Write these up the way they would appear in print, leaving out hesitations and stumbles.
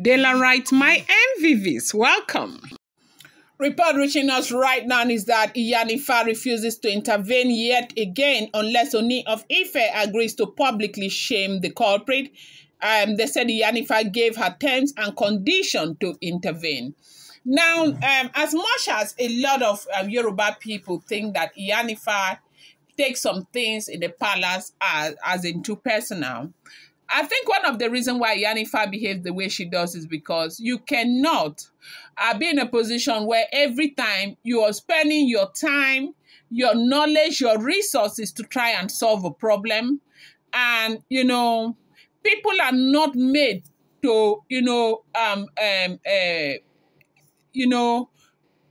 Dela writes, my MVVs, welcome. Report reaching us right now is that Iyanifa refuses to intervene yet again unless Ooni of Ife agrees to publicly shame the culprit. They said Iyanifa gave her terms and conditions to intervene. Now, as much as a lot of Yoruba people think that Iyanifa takes some things in the palace as in too personal, I think one of the reasons why Iyanifa behaves the way she does is because you cannot be in a position where every time you are spending your time, your knowledge, your resources to try and solve a problem. And, people are not made to,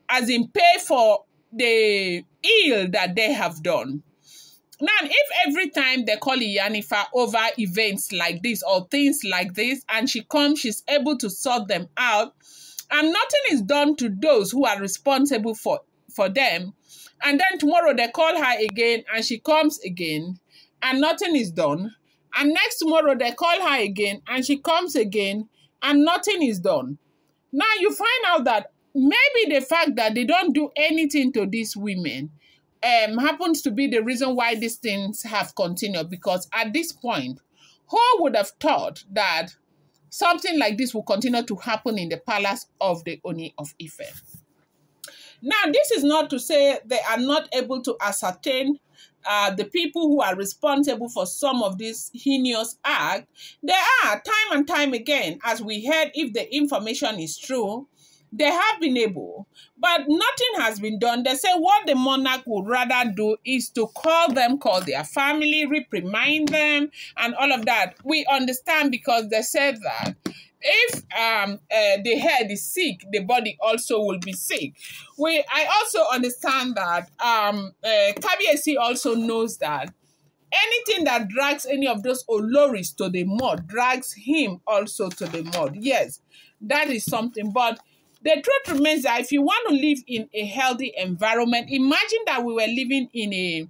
as in pay for the ill that they have done. Now, if every time they call Iyanifa over events like this or things like this, and she comes, she's able to sort them out, and nothing is done to those who are responsible for them, and then tomorrow they call her again, and she comes again, and nothing is done, and next tomorrow they call her again, and she comes again, and nothing is done. Now, you find out that maybe the fact that they don't do anything to these women happens to be the reason why these things have continued, because at this point, who would have thought that something like this will continue to happen in the palace of the Ooni of Ife? Now, this is not to say they are not able to ascertain the people who are responsible for some of these heinous acts. They are, time and time again, as we heard, if the information is true, they have been able, but nothing has been done. They say what the monarch would rather do is to call their family, reprimand them, and all of that. We understand, because they said that if the head is sick, the body also will be sick. I also understand that Kabiyesi also knows that anything that drags any of those Oloris to the mud drags him also to the mud. Yes, that is something, but the truth remains that if you want to live in a healthy environment, imagine that we were living in a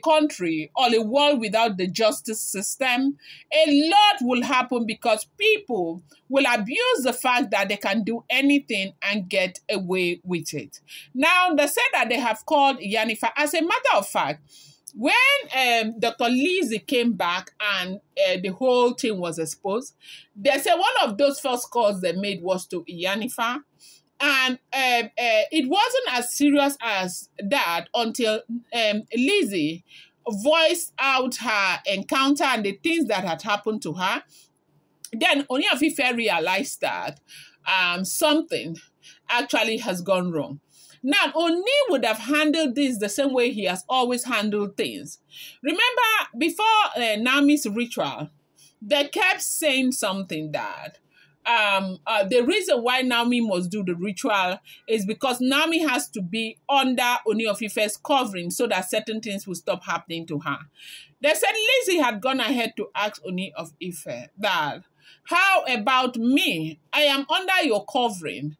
country or a world without the justice system. A lot will happen because people will abuse the fact that they can do anything and get away with it. Now, they said that they have called Iyanifa. As a matter of fact, when Dr. Lizzie came back and the whole thing was exposed, they said one of those first calls they made was to Iyanifa. And it wasn't as serious as that until Lizzie voiced out her encounter and the things that had happened to her. Then Ooni of Ife realized that something actually has gone wrong. Now, Ooni would have handled this the same way he has always handled things. Remember, before Naomi's ritual, they kept saying something that the reason why Naomi must do the ritual is because Naomi has to be under Ooni of Ife's covering so that certain things will stop happening to her. They said Lizzie had gone ahead to ask Ooni of Ife that, how about me? I am under your covering.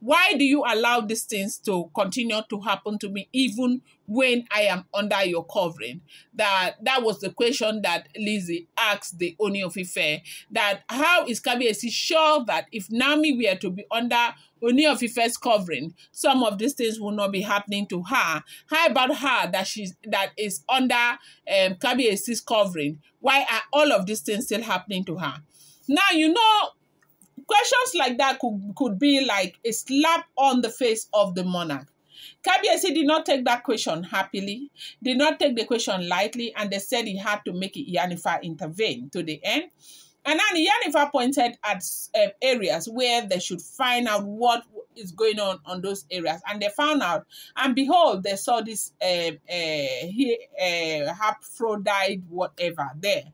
Why do you allow these things to continue to happen to me even when I am under your covering? That was the question that Lizzie asked the Ooni of Ife. That how is Kabiyesi sure that if Naomi were to be under Ooni of Ife's covering, some of these things will not be happening to her? How about her that is under Kabiyesi's covering? Why are all of these things still happening to her? Now, questions like that could be like a slap on the face of the monarch. Kabiyesi did not take that question happily, did not take the question lightly, and they said he had to make Iyanifa intervene to the end. And then Iyanifa pointed at areas where they should find out what is going on those areas. And they found out, and behold, they saw this hermaphrodite whatever there.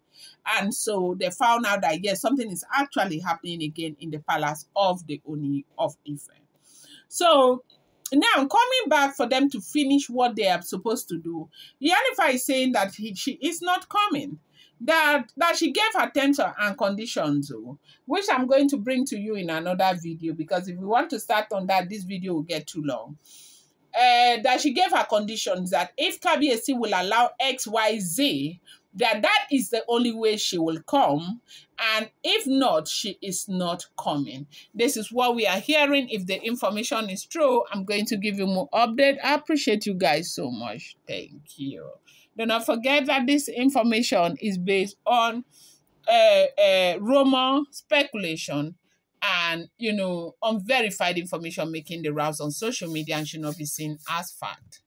And so they found out that, yes, something is actually happening again in the palace of the Ooni of Ife. So now, coming back for them to finish what they are supposed to do, Iyanifa is saying that she is not coming. That she gave her terms and conditions, which I'm going to bring to you in another video, because if we want to start on that, this video will get too long. That she gave her conditions that if Kabiyesi will allow XYZ, that is the only way she will come, and if not, she is not coming. This is what we are hearing. If the information is true, I'm going to give you more update. I appreciate you guys so much. Thank you. Do not forget that this information is based on rumor, speculation, and unverified information making the rounds on social media and should not be seen as fact.